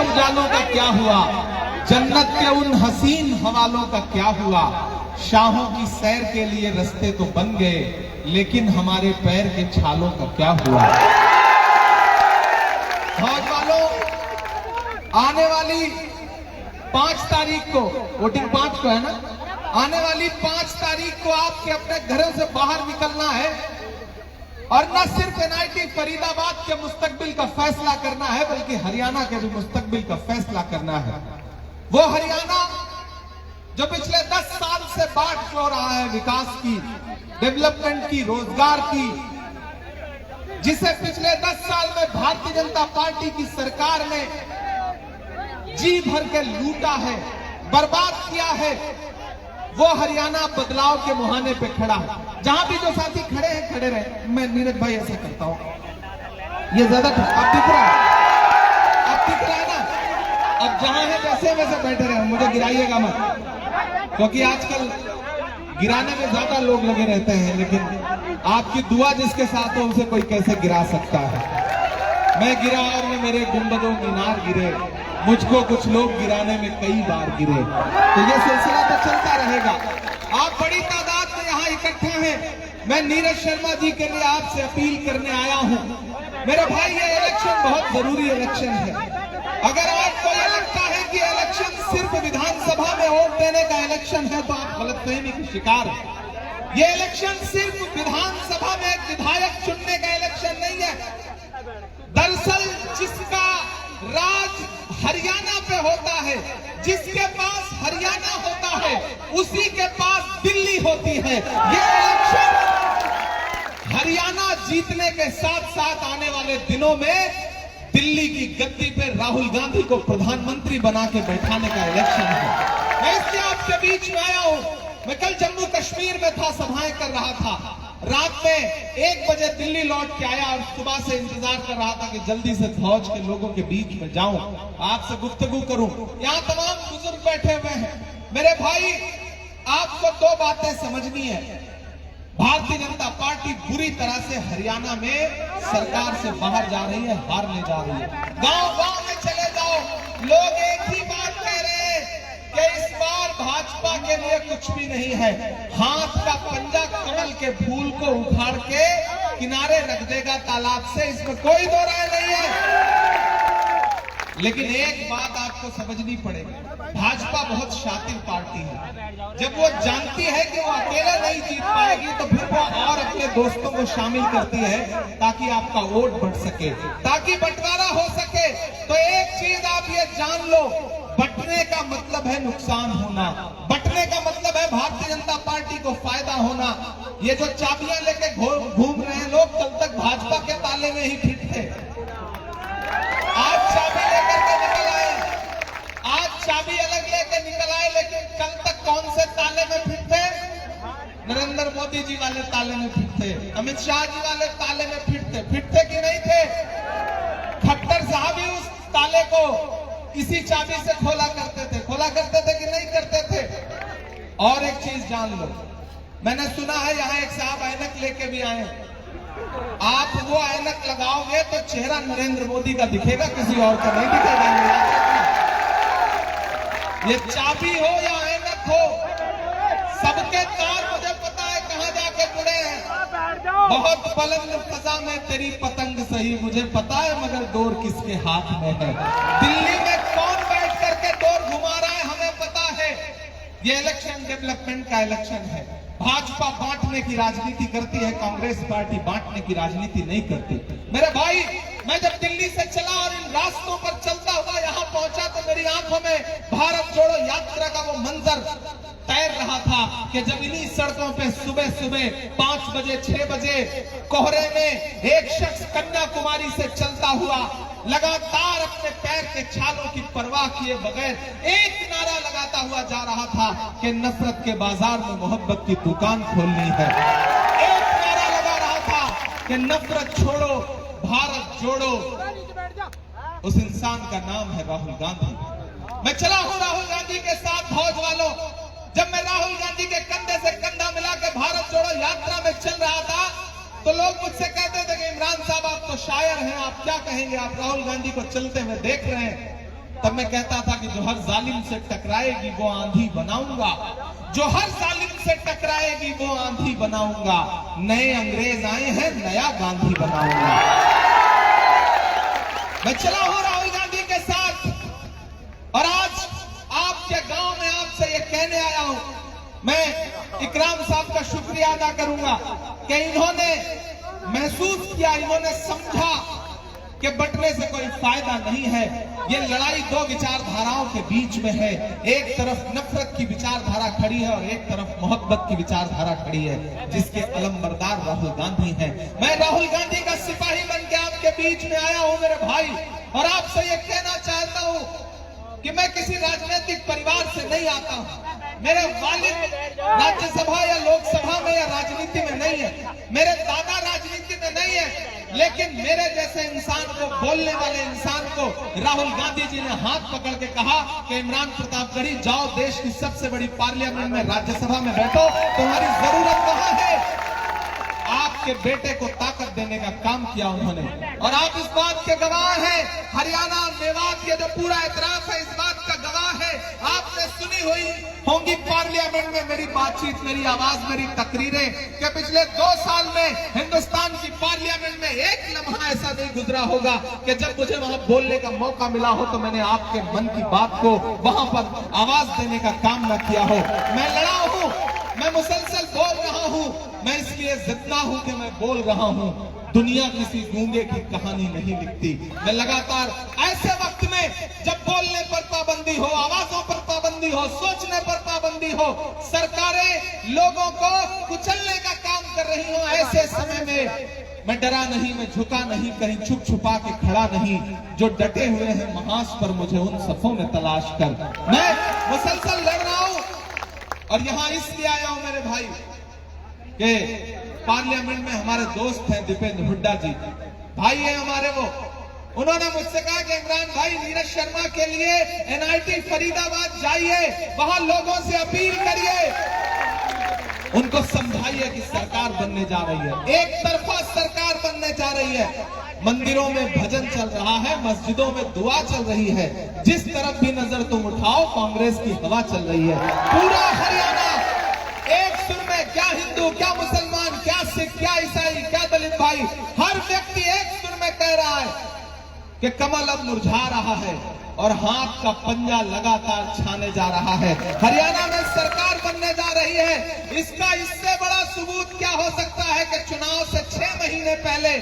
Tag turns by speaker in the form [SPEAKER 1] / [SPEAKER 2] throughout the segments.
[SPEAKER 1] उजालों का क्या हुआ, जन्नत के उन हसीन हवालों का क्या हुआ। शाहों की सैर के लिए रास्ते तो बन गए, लेकिन हमारे पैर के छालों का क्या हुआ। फौज वालों, आने वाली 5 तारीख को, वोटिंग 5 को है ना, आने वाली 5 तारीख को आपके अपने घरों से बाहर निकलना है और न सिर्फ एनआईटी फरीदाबाद के मुस्तकबिल का फैसला करना है, बल्कि हरियाणा के भी मुस्तकबिल का फैसला करना है। वो हरियाणा जो पिछले 10 साल से बाट जो रहा है विकास की, डेवलपमेंट की, रोजगार की, जिसे पिछले 10 साल में भारतीय जनता पार्टी की सरकार ने जी भर के लूटा है, बर्बाद किया है, वो हरियाणा बदलाव के मुहाने पे खड़ा है। जहां भी जो साथी खड़े हैं खड़े रहे। मैं नीरज भाई ऐसा करता हूं, ये ज्यादा अब दिख रहा है, अब दिख रहा है ना। अब जहां है वैसे वैसे बैठे रहे, मुझे गिराइएगा मत, क्योंकि आजकल गिराने में ज्यादा लोग लगे रहते हैं, लेकिन आपकी दुआ जिसके साथ हो उसे कोई कैसे गिरा सकता है। मैं गिरा और मेरे गुंबदों मीनार गिरे, मुझको कुछ लोग गिराने में कई बार गिरे। तो ये सिलसिला तो चलता रहेगा। आप बड़ी तादाद में यहाँ इकट्ठे हैं। मैं नीरज शर्मा जी के लिए आपसे अपील करने आया हूँ। मेरे भाई, ये इलेक्शन बहुत जरूरी इलेक्शन है। अगर आपको ये लगता है कि इलेक्शन सिर्फ विधानसभा में वोट देने का इलेक्शन है, तो आप गलतफहमी के शिकार हैं। ये इलेक्शन सिर्फ विधानसभा में एक विधायक चुनने का इलेक्शन नहीं है। दरअसल जिसका राज हरियाणा पे होता है, जिसके पास हरियाणा होता है, उसी के पास दिल्ली होती है। ये इलेक्शन हरियाणा जीतने के साथ साथ आने वाले दिनों में दिल्ली की गद्दी पे राहुल गांधी को प्रधानमंत्री बना के बैठाने का इलेक्शन है। मैं इसलिए आपके बीच में आया हूं। मैं कल जम्मू कश्मीर में था, सभाएं कर रहा था। रात में 1 बजे दिल्ली लौट के आया और सुबह से इंतजार कर रहा था कि जल्दी से फौज के लोगों के बीच में जाऊं, आपसे गुफ्तगू करूं। यहाँ तमाम बुजुर्ग बैठे हुए हैं। मेरे भाई, आपको 2 बातें समझनी है। भारतीय जनता पार्टी बुरी तरह से हरियाणा में सरकार से बाहर जा रही है, हारने जा रही है। गांव-गांव में चले जाओ, लोग एक ही बात कह रहे हैं कि इस बार भाजपा के लिए कुछ भी नहीं है। हाथ का पंजा कमल के फूल को उखाड़ के किनारे रख देगा तालाब से, इसमें कोई दो राय नहीं है। लेकिन एक बात आपको समझनी पड़ेगी, भाजपा बहुत शातिर पार्टी है। जब वो जानती है कि वो अकेले नहीं जीत पाएगी, तो फिर वो और अपने दोस्तों को शामिल करती है ताकि आपका वोट बढ़ सके, ताकि बंटवारा हो सके। तो एक चीज आप ये जान लो, बंटने का मतलब है नुकसान होना, बंटने का मतलब है भारतीय जनता पार्टी को फायदा होना। ये जो चाबियां लेके घूम रहे हैं लोग, कल तक भाजपा के ताले में ही फिट थे। आज चाबी लेकर के निकल आए, आज चाबी अलग लेकर निकल आए, लेकिन कल तक कौन से ताले में फिट थे? नरेंद्र मोदी जी वाले ताले में फिट थे, अमित शाह जी वाले ताले में फिट थे कि नहीं थे? खट्टर साहब ही उस ताले को इसी चाबी से खोला करते थे कि नहीं करते थे? और एक चीज जान लो, मैंने सुना है यहाँ एक साहब ऐनक लेके भी आए। आप वो ऐनक लगाओगे तो चेहरा नरेंद्र मोदी का दिखेगा, किसी और का नहीं दिखेगा। ये चाबी हो या ऐनक हो, सबके तार मुझे पता है कहां जाके जुड़े हैं। बहुत बुलंद फजा में तेरी पतंग सही, मुझे पता है, मगर डोर किसके हाथ में है। दिल्ली में कौन बैठ करके डोर घुमा रहा है हमें पता है। ये इलेक्शन डेवलपमेंट का इलेक्शन है। भाजपा बांटने की राजनीति करती है, कांग्रेस पार्टी बांटने की राजनीति नहीं करती। मेरे भाई, मैं जब दिल्ली से चला और इन रास्तों पर चलता हुआ यहाँ पहुंचा, तो मेरी आंखों में भारत जोड़ो यात्रा का वो मंजर तैर रहा था कि जब इन्हीं सड़कों पे सुबह सुबह 5 बजे 6 बजे कोहरे में एक शख्स कन्याकुमारी से चलता हुआ लगातार अपने पैर के छालों की परवाह किए बगैर एक नारा लगाता हुआ जा रहा था कि नफरत के बाजार में मोहब्बत की दुकान खोलनी है। एक नारा लगा रहा था कि नफरत छोड़ो, भारत जोड़ो। उस इंसान का नाम है राहुल गांधी। मैं चला हूं राहुल गांधी के साथ। फौज वालों, जब मैं राहुल गांधी के कंधे से कंधा मिला के भारत जोड़ो यात्रा में चल रहा था, तो लोग मुझसे कहते थे कि इमरान साहब आप तो शायर हैं, आप क्या कहेंगे, आप राहुल गांधी को चलते हुए देख रहे हैं। तब मैं कहता था कि जो हर जालिम से टकराएगी वो आंधी बनाऊंगा, जो हर जालिम से टकराएगी वो आंधी बनाऊंगा। नए अंग्रेज आए हैं, नया गांधी बनाऊंगा। मैं चला हूं राहुल गांधी के साथ और आज आपके गांव में आपसे ये कहने आया हूं। मैं इकराम साहब का शुक्रिया अदा करूंगा कि इन्होंने महसूस किया, इन्होंने समझा कि बंटने से कोई फायदा नहीं है। ये लड़ाई दो विचारधाराओं के बीच में है। एक तरफ नफरत की विचारधारा खड़ी है और एक तरफ मोहब्बत की विचारधारा खड़ी है, जिसके अलमबरदार राहुल गांधी हैं। मैं राहुल गांधी का सिपाही बन के आपके बीच में आया हूं मेरे भाई, और आपसे ये कहना चाहता हूं कि मैं किसी राजनीतिक परिवार से नहीं आता हूं। मेरे वालिद राज्यसभा या लोकसभा में या राजनीति में नहीं है, मेरे दादा राजनीति में नहीं है, लेकिन मेरे जैसे इंसान को, बोलने वाले इंसान को राहुल गांधी जी ने हाथ पकड़ के कहा कि इमरान प्रतापगढ़ी जाओ, देश की सबसे बड़ी पार्लियामेंट में, राज्यसभा में बैठो, तुम्हारी जरूरत वहां है। आपके बेटे को ताकत देने का काम किया उन्होंने, और आप इस बात के गवाह हैं। हरियाणा, मेवात, ये जो पूरा इतराफ है, इस बात का गवाह है। आपने सुनी हुई होंगी पार्लियामेंट में मेरी बातचीत, मेरी आवाज, मेरी तकरीरें, कि पिछले 2 साल में हिंदुस्तान की पार्लियामेंट में एक लम्हा ऐसा नहीं गुजरा होगा कि जब मुझे वहां बोलने का मौका मिला हो तो मैंने आपके मन की बात को वहां पर आवाज देने का काम न किया हो। मैं लड़ा हूं, मैं मुसलसल बोल रहा हूं, मैं इसलिए जिंदा हूं कि मैं बोल रहा हूं। दुनिया किसी गूंगे की कहानी नहीं लिखती। मैं लगातार ऐसे वक्त में जब बोलने पर पाबंदी हो, आवाजों पर पाबंदी हो, सोचने पर पाबंदी हो, सरकारें लोगों को कुचलने का काम कर रही हो, ऐसे समय में मैं डरा नहीं, मैं झुका नहीं, कहीं छुप छुपा के खड़ा नहीं। जो डटे हुए हैं महास पर, मुझे उन सफों में तलाश कर, मैं मुसलसल लड़ रहा हूं। और यहां इसलिए आया हूं मेरे भाई कि पार्लियामेंट में हमारे दोस्त हैं दीपेंद्र हुड्डा जी, भाई है हमारे वो। उन्होंने मुझसे कहा कि इमरान भाई, नीरज शर्मा के लिए एनआईटी फरीदाबाद जाइए, वहां लोगों से अपील करिए, उनको समझाइए कि सरकार बनने जा रही है, एक तरफा सरकार बनने जा रही है। मंदिरों में भजन चल रहा है, मस्जिदों में दुआ चल रही है, जिस तरफ भी नजर तुम उठाओ कांग्रेस की हवा चल रही है। पूरा हरियाणा एक सुर में, क्या हिंदू, क्या मुसलमान, क्या सिख, क्या ईसाई, क्या दलित भाई, हर व्यक्ति एक सुर में कह रहा है कि कमल अब मुरझा रहा है और हाथ का पंजा लगातार छाने जा रहा है। हरियाणा में सरकार बनने जा रही है। इसका इससे बड़ा सबूत क्या हो सकता है कि चुनाव से 6 महीने पहले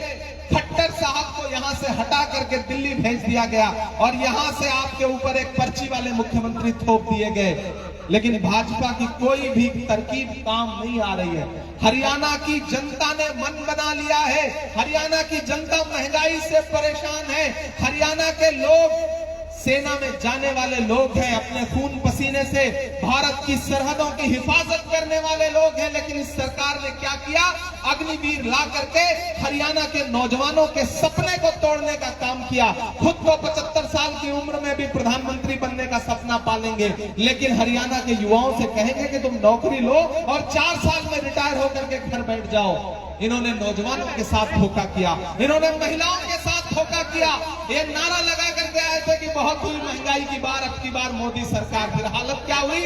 [SPEAKER 1] खट्टर साहब को यहां से हटा करके दिल्ली भेज दिया गया और यहां से आपके ऊपर एक पर्ची वाले मुख्यमंत्री थोप दिए गए। लेकिन भाजपा की कोई भी तरकीब काम नहीं आ रही है। हरियाणा की जनता ने मन बना लिया है। हरियाणा की जनता महंगाई से परेशान है। हरियाणा के लोग सेना में जाने वाले लोग हैं, अपने खून पसीने से भारत की सरहदों की हिफाजत करने वाले लोग हैं। लेकिन इस सरकार ने क्या किया, अग्निवीर ला करके हरियाणा के नौजवानों के सपने को तोड़ने का काम किया। खुद को 75 साल की उम्र में भी प्रधानमंत्री बनने का सपना पालेंगे, लेकिन हरियाणा के युवाओं से कहेंगे कि तुम नौकरी लो और 4 साल में रिटायर होकर के घर बैठ जाओ। इन्होंने नौजवानों के साथ धोखा किया, इन्होंने महिलाओं के साथ धोखा किया। ये नारा लगा करके आए थे कि बहुत हुई महंगाई की बार, अब की बार मोदी सरकार। फिर हालत क्या हुई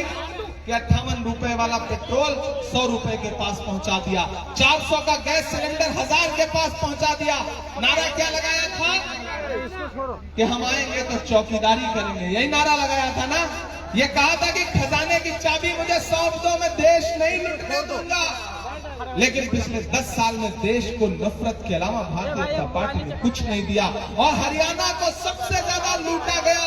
[SPEAKER 1] कि 58 रुपए वाला पेट्रोल 100 रुपए के पास पहुंचा दिया, 400 का गैस सिलेंडर 1000 के पास पहुंचा दिया। नारा क्या लगाया था कि हम आएंगे तो चौकीदारी करेंगे, यही नारा लगाया था ना। ये कहा था कि खजाने की चाबी मुझे सौंप दो, मैं देश नहीं लूटने दूंगा। लेकिन पिछले 10 साल में देश को नफरत के अलावा भारतीय जनता पार्टी ने कुछ नहीं दिया और हरियाणा को सबसे ज्यादा लूटा गया।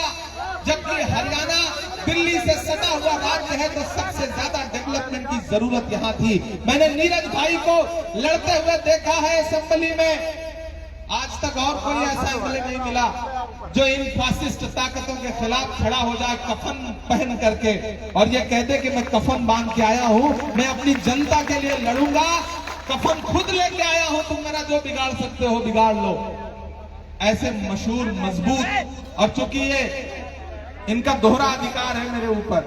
[SPEAKER 1] जबकि हरियाणा दिल्ली से सटा हुआ राज्य है तो सबसे ज्यादा डेवलपमेंट की जरूरत यहाँ थी। मैंने नीरज भाई को लड़ते हुए देखा है असेंबली में। आज तक और कोई ऐसा एमएलए नहीं मिला जो इन फासिस्ट ताकतों के खिलाफ खड़ा हो जाए कफन पहन करके और ये कह दे कि मैं कफन बांध के आया हूं, मैं अपनी जनता के लिए लड़ूंगा, कफन खुद लेके आया हूं, तुम मेरा जो बिगाड़ सकते हो बिगाड़ लो। ऐसे मशहूर, मजबूत, और चूंकि ये इनका दोहरा अधिकार है मेरे ऊपर।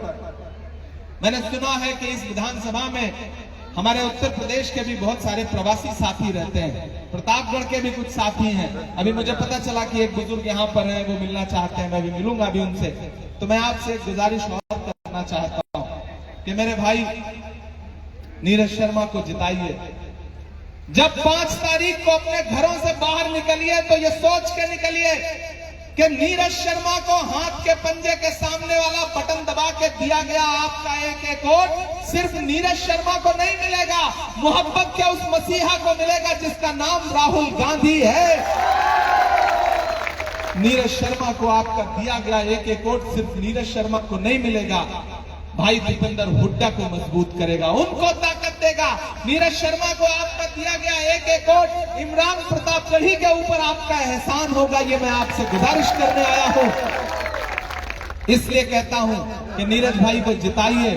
[SPEAKER 1] मैंने सुना है कि इस विधानसभा में हमारे उत्तर प्रदेश के भी बहुत सारे प्रवासी साथी रहते हैं। प्रतापगढ़ के भी कुछ साथी हैं। अभी मुझे पता चला कि एक बुजुर्ग यहाँ पर है, वो मिलना चाहते हैं, मैं भी मिलूंगा अभी उनसे। तो मैं आपसे एक गुजारिश और करना चाहता हूँ कि मेरे भाई नीरज शर्मा को जिताइए। जब 5 तारीख को अपने घरों से बाहर निकलिए तो ये सोच के निकलिए कि नीरज शर्मा को हाथ के पंजे के सामने वाला बटन दबा के दिया गया आपका एक वोट सिर्फ नीरज शर्मा को नहीं मिलेगा, मोहब्बत के उस मसीहा को मिलेगा जिसका नाम राहुल गांधी है। नीरज शर्मा को आपका दिया गया एक वोट सिर्फ नीरज शर्मा को नहीं मिलेगा, भाई दीपेंद्र हुड्डा को मजबूत करेगा, उनको ताकत देगा। नीरज शर्मा को आपका दिया गया एक वोट इमरान प्रतापगढ़ी के ऊपर आपका एहसान होगा, ये मैं आपसे गुजारिश करने आया हूं। इसलिए कहता हूं कि नीरज भाई को जिताइए।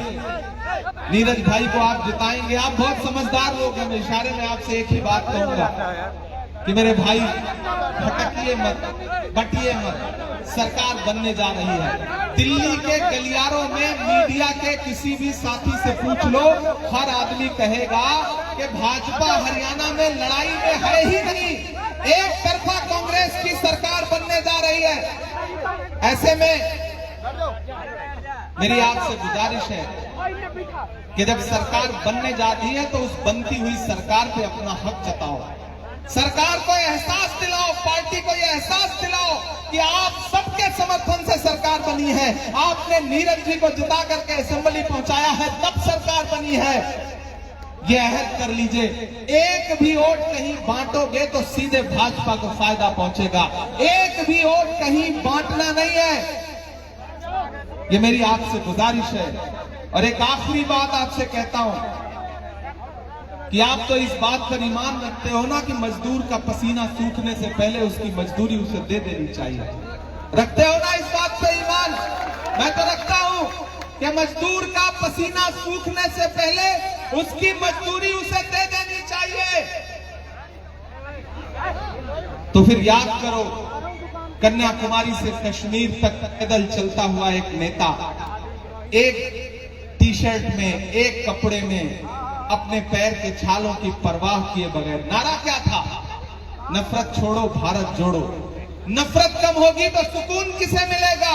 [SPEAKER 1] नीरज भाई को आप जिताएंगे, आप बहुत समझदार लोग हैं। मैं इशारे में आपसे एक ही बात कहूंगा कि मेरे भाई भटकिए मत, बटिए मत, सरकार बनने जा रही है। दिल्ली के गलियारों में मीडिया के किसी भी साथी से पूछ लो, हर आदमी कहेगा कि भाजपा हरियाणा में लड़ाई में है ही नहीं, एक तरफा कांग्रेस की सरकार बनने जा रही है। ऐसे में मेरी आपसे गुजारिश है कि जब सरकार बनने जाती है तो उस बनती हुई सरकार पे अपना हक जताओ, सरकार को एहसास दिलाओ, पार्टी को यह एहसास दिलाओ कि आप सबके समर्थन से सरकार बनी है। आपने नीरज जी को जिता करके असेंबली पहुंचाया है, तब सरकार बनी है। ये अहद कर लीजिए, एक भी वोट कहीं बांटोगे तो सीधे भाजपा को फायदा पहुंचेगा, एक भी वोट कहीं बांटना नहीं है। ये मेरी आपसे गुजारिश है। और एक आखिरी बात आपसे कहता हूं कि आप तो इस बात पर ईमान रखते हो ना कि मजदूर का पसीना सूखने से पहले उसकी मजदूरी उसे दे देनी चाहिए। रखते हो ना इस बात पे ईमान? मैं तो रखता हूं कि मजदूर का पसीना सूखने से पहले उसकी मजदूरी उसे दे देनी चाहिए। तो फिर याद करो, कन्याकुमारी से कश्मीर तक पैदल चलता हुआ एक नेता, एक टी शर्ट में, एक कपड़े में, अपने पैर के छालों की परवाह किए बगैर, नारा क्या था? नफरत छोड़ो भारत जोड़ो। नफरत कम होगी तो सुकून किसे मिलेगा?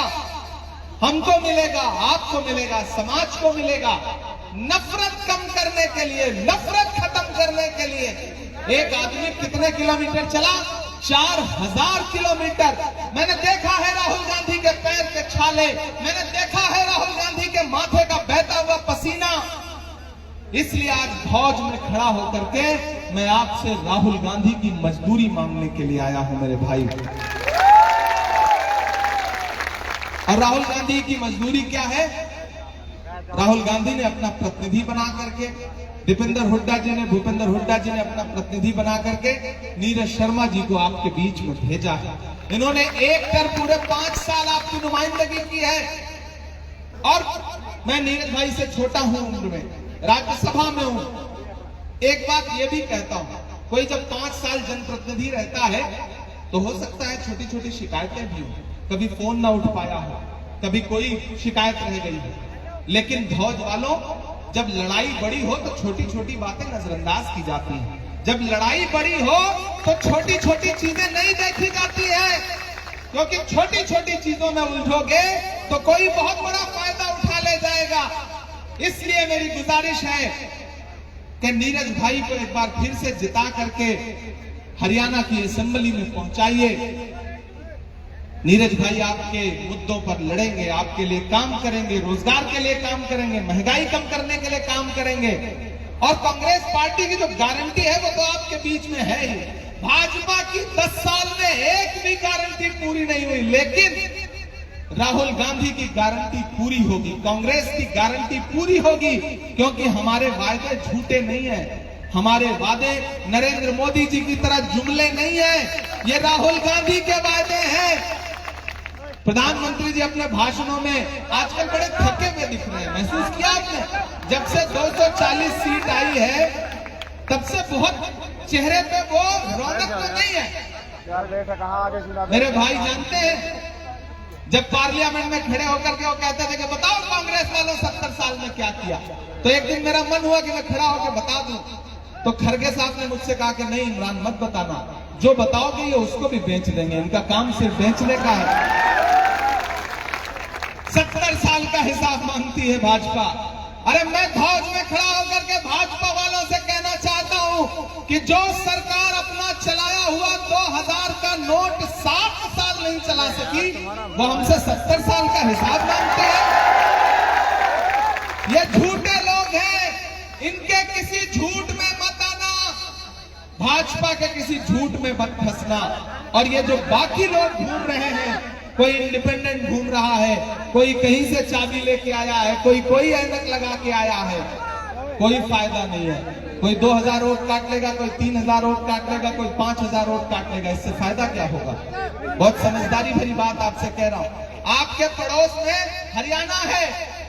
[SPEAKER 1] हमको मिलेगा, आपको मिलेगा, समाज को मिलेगा। नफरत कम करने के लिए, नफरत खत्म करने के लिए एक आदमी कितने किलोमीटर चला? 4000 किलोमीटर। मैंने देखा है राहुल गांधी के पैर के छाले, मैंने देखा है राहुल गांधी के माथे का बहता हुआ पसीना। इसलिए आज फौज में खड़ा होकर के मैं आपसे राहुल गांधी की मजदूरी मांगने के लिए आया हूं मेरे भाई। और राहुल गांधी की मजदूरी क्या है? राहुल गांधी ने अपना प्रतिनिधि बना करके, भूपेंद्र हुड्डा जी ने अपना प्रतिनिधि बना करके नीरज शर्मा जी को आपके बीच में भेजा है। इन्होंने एक कर पूरे 5 साल आपकी नुमाइंदगी की है। और मैं नीरज भाई से छोटा हूं उम्र में, राज्यसभा में हूं। एक बात यह भी कहता हूं, कोई जब 5 साल जनप्रतिनिधि रहता है तो हो सकता है छोटी छोटी शिकायतें भी हो, कभी फोन ना उठ पाया हो, कभी कोई शिकायत रह गई हो। लेकिन फौज वालों, जब लड़ाई बड़ी हो तो छोटी छोटी बातें नजरअंदाज की जाती हैं। जब लड़ाई बड़ी हो तो छोटी छोटी चीजें नहीं देखी जाती है, क्योंकि छोटी छोटी चीजों में उलझोगे तो कोई बहुत बड़ा फायदा उठा ले जाएगा। इसलिए मेरी गुजारिश है कि नीरज भाई को एक बार फिर से जिता करके हरियाणा की असेंबली में पहुंचाइए। नीरज भाई आपके मुद्दों पर लड़ेंगे, आपके लिए काम करेंगे, रोजगार के लिए काम करेंगे, महंगाई कम करने के लिए काम करेंगे। और कांग्रेस पार्टी की जो गारंटी है वो तो आपके बीच में है ही। भाजपा की 10 साल में एक भी गारंटी पूरी नहीं हुई, लेकिन राहुल गांधी की गारंटी पूरी होगी, कांग्रेस की गारंटी पूरी होगी, क्योंकि हमारे वायदे झूठे नहीं है, हमारे वादे नरेंद्र मोदी जी की तरह जुमले नहीं है, ये राहुल गांधी के वादे हैं। प्रधानमंत्री जी अपने भाषणों में आजकल बड़े थके हुए दिख रहे हैं, महसूस किया आपने? जब से 240 सीट आई है तब से बहुत चेहरे पे वो रौनक तो नहीं है। मेरे भाई जानते हैं, जब पार्लियामेंट में खड़े होकर के वो कहते थे कि बताओ कांग्रेस वालों 70 साल में क्या किया, तो एक दिन मेरा मन हुआ कि मैं खड़ा होकर बता दूं। तो खरगे साहब ने मुझसे कहा कि नहीं इमरान मत बताना, जो बताओगे ये उसको भी बेच देंगे, इनका काम सिर्फ बेचने का है। 70 साल का हिसाब मांगती है भाजपा। अरे मैं धौज में खड़ा होकर के भाजपा वालों से कहना चाहता हूं कि जो सरकार अपना चलाया हुआ 2000 का नोट 60 साल नहीं चला सकी, वो हमसे 70 साल का हिसाब मांगते हैं। ये झूठे लोग हैं, इनके किसी झूठ में मत आना, भाजपा के किसी झूठ में मत फंसना। और ये जो बाकी लोग घूम रहे हैं, कोई इंडिपेंडेंट घूम रहा है, कोई कहीं से चाबी लेके आया है, कोई ऐनक लगा के आया है, कोई फायदा नहीं है। कोई 2000 वोट काट लेगा, कोई 3000 वोट काट लेगा, कोई 5000 वोट काट लेगा, इससे फायदा क्या होगा? बहुत समझदारी भरी बात आपसे कह रहा हूं। आपके पड़ोस में हरियाणा है,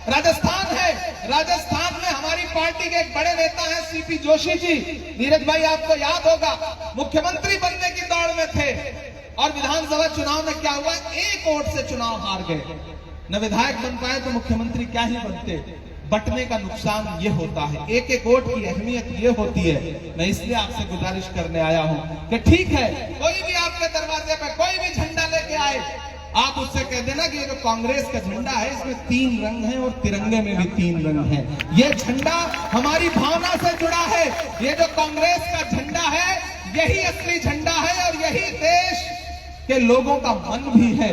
[SPEAKER 1] राजस्थान है। राजस्थान में हमारी पार्टी के एक बड़े नेता हैं सीपी जोशी जी, नीरज भाई आपको याद होगा, मुख्यमंत्री बनने की दौड़ में थे और विधानसभा चुनाव में क्या हुआ, एक वोट से चुनाव हार गए, न विधायक बन पाए तो मुख्यमंत्री क्या ही बनते। बंटने का नुकसान ये होता है, एक एक वोट की अहमियत ये होती है। मैं इसलिए आपसे गुजारिश करने आया हूं कि ठीक है, कोई भी आपके दरवाजे पे कोई भी झंडा लेके आए, आप उससे कह देना कि ये जो कांग्रेस का झंडा है इसमें 3 रंग हैं और तिरंगे में भी 3 रंग हैं। ये झंडा हमारी भावना से जुड़ा है। ये जो कांग्रेस का झंडा है यही असली झंडा है और यही देश के लोगों का मन भी है।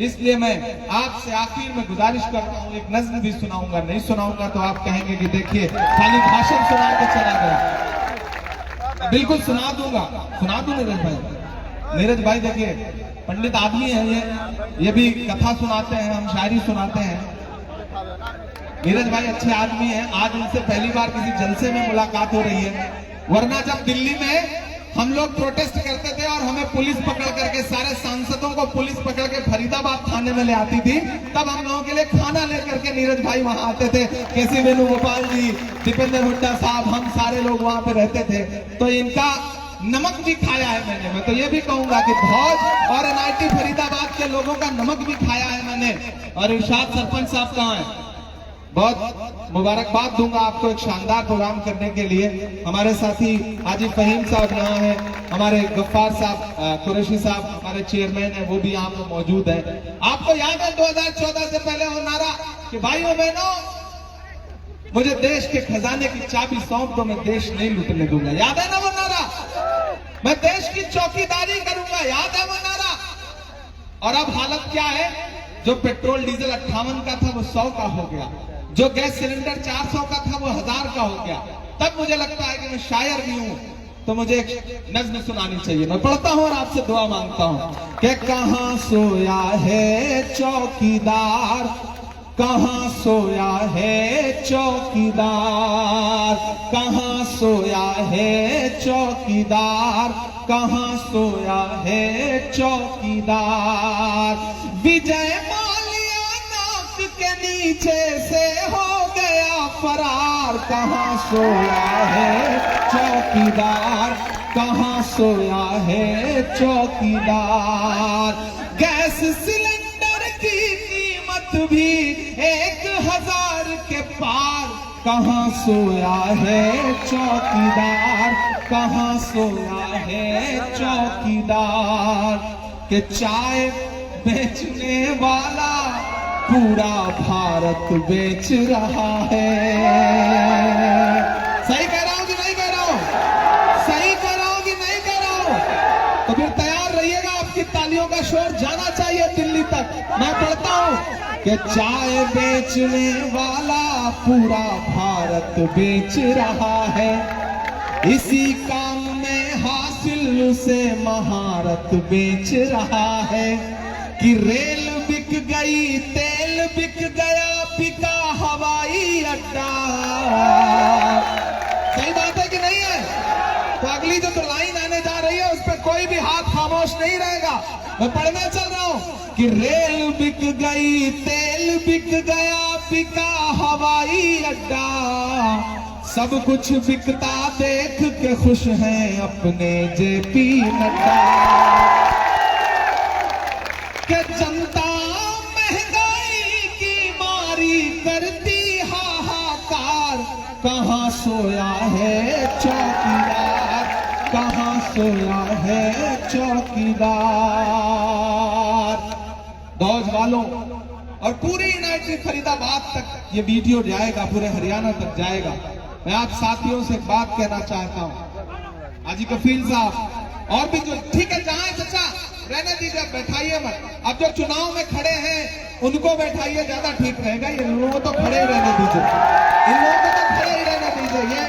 [SPEAKER 1] इसलिए मैं आपसे आखिर में गुजारिश करता हूं, एक नज्म भी सुनाऊंगा, नहीं सुनाऊंगा तो आप कहेंगे कि देखिए खाली भाषण सुना के चला गया। बिल्कुल सुना दूंगा, सुना दूं नीरज भाई। नीरज भाई देखिए पंडित आदमी है, ये भी कथा सुनाते हैं, हम शायरी सुनाते हैं। नीरज भाई अच्छे आदमी हैं। आज उनसे पहली बार किसी जलसे में मुलाकात हो रही है, वरना जब दिल्ली में हम लोग प्रोटेस्ट करते थे और हमें पुलिस पकड़ करके, सारे सांसदों को पुलिस पकड़ के फरीदाबाद थाने में ले आती थी, तब हम लोगों के लिए खाना लेकर के नीरज भाई वहां आते थे। केसी वेणुगोपाल जी, दीपेंद्र हुड्डा साहब, हम सारे लोग वहां पे रहते थे। तो इनका नमक भी खाया है मैंने। मैं तो ये भी कहूंगा कि भौज और एनआईटी फरीदाबाद के लोगों का नमक भी खाया है मैंने। और इरशाद सरपंच साहब कहाँ हैं? बहुत मुबारकबाद दूंगा आपको एक शानदार प्रोग्राम करने के लिए। हमारे साथी हाजी फहीम साहब यहाँ हैं, हमारे गफ्फार साहब, कुरैशी साहब हमारे चेयरमैन हैं, वो भी यहाँ पे मौजूद है। आपको याद है 2014 से पहले वो नारा कि भाइयों बहनों मुझे देश के खजाने की चाबी सौंप दो, मैं देश नहीं लूटने दूंगा। याद है ना वो नारा? मैं देश की चौकीदारी करूंगा, याद है वो नारा? और अब हालत क्या है? जो पेट्रोल डीजल 58 का था वो 100 का हो गया, जो गैस सिलेंडर 400 का था वो 1000 का हो गया। तब मुझे लगता है कि मैं शायर भी हूं तो मुझे एक नज्म सुनानी चाहिए। मैं पढ़ता हूं और आपसे दुआ मांगता हूं कि कहां सोया है चौकीदार, कहां सोया है चौकीदार, कहां सोया है चौकीदार, कहां सोया है चौकीदार। विजय माल्या नाक के नीचे से हो गया फरार, कहां सोया है चौकीदार, कहां सोया है चौकीदार। गैस सिलेंडर की कीमत भी 1000 के पार, कहां सोया है चौकीदार, कहां सोया है चौकीदार। के चाय बेचने वाला पूरा भारत बेच रहा है। सही कह रहा हूं कि नहीं कह रहा हूं? सही कह रहा हूं कि नहीं कह रहा हूं? तो फिर तैयार रहिएगा, आपकी तालियों का शोर जाना चाहिए दिल्ली तक। मैं पढ़ता हूं कि चाय बेचने वाला पूरा भारत बेच रहा है, इसी काम में हासिल से महारत बेच रहा है। कि रेल बिक गई, तेल बिक गया, बिका हवाई अड्डा। सही बात है कि नहीं है? तो अगली जो लाइन आने जा रही है उस पर कोई भी हाथ खामोश नहीं रहेगा। मैं पढ़ने चल रहा हूं कि रेल बिक गई, तेल बिक गया, बिका हवाई अड्डा। सब कुछ बिकता देख के खुश हैं अपने जेपी नड्डा। कि जनता महंगाई की मारी करती हाहाकार, कहाँ सोया है चौकीदार, कहाँ सोया है चौकीदार। नौजवानों और पूरे यूनाइटेड फरीदाबाद तक ये वीडियो जाएगा, पूरे हरियाणा तक जाएगा। मैं आप साथियों से एक बात कहना चाहता हूं, हाजी कफील साहब और भी जो, ठीक है जहां चाचा रहने दीजिए, बैठाइए मत। अब जो चुनाव में खड़े हैं उनको बैठाइए, ज्यादा ठीक रहेगा। ये लोगों को तो खड़े ही रहने दीजिए, इन लोगों को तो खड़े ही रहने दीजिए। ये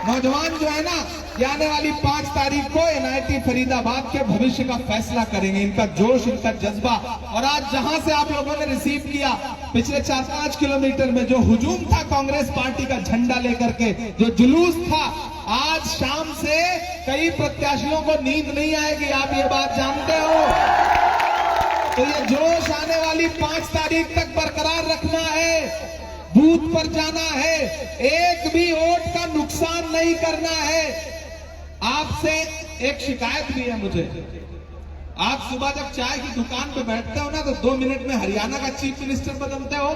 [SPEAKER 1] नौजवान जो है ना, ये आने वाली 5 तारीख को एनआईटी फरीदाबाद के भविष्य का फैसला करेंगे। इनका जोश, इनका जज्बा, और आज जहां से आप लोगों ने रिसीव किया, पिछले 4-5 किलोमीटर में जो हुजूम था कांग्रेस पार्टी का झंडा लेकर के, जो जुलूस था, आज शाम से कई प्रत्याशियों को नींद नहीं आएगी, आप ये बात जानते हो। तो ये जोश आने वाली 5 तारीख तक बरकरार रखना है, बूथ पर जाना है, एक भी वोट का नुकसान नहीं करना है। आपसे एक शिकायत भी है मुझे, आप सुबह जब चाय की दुकान पे बैठते हो ना, तो 2 मिनट में हरियाणा का चीफ मिनिस्टर बदलते हो,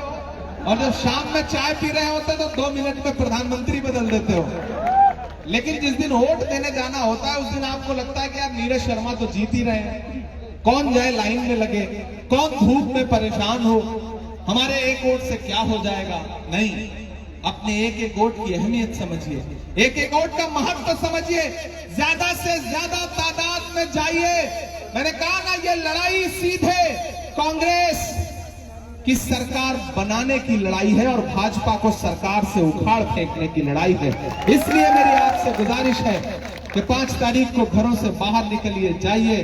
[SPEAKER 1] और जब शाम में चाय पी रहे होते तो 2 मिनट में प्रधानमंत्री बदल देते हो। लेकिन जिस दिन वोट देने जाना होता है, उस दिन आपको लगता है कि यार नीरज शर्मा तो जीत ही रहे हैं, कौन जाए लाइन में लगे, कौन धूप में परेशान हो, हमारे एक वोट से क्या हो जाएगा। नहीं, अपने एक एक वोट की अहमियत समझिए, एक एक वोट का महत्व समझिए, ज्यादा से ज्यादा तादाद में जाइए। मैंने कहा ना, ये लड़ाई सीधे कांग्रेस की सरकार बनाने की लड़ाई है और भाजपा को सरकार से उखाड़ फेंकने की लड़ाई है। इसलिए मेरी आपसे गुजारिश है कि 5 तारीख को घरों से बाहर निकलिए, जाइए,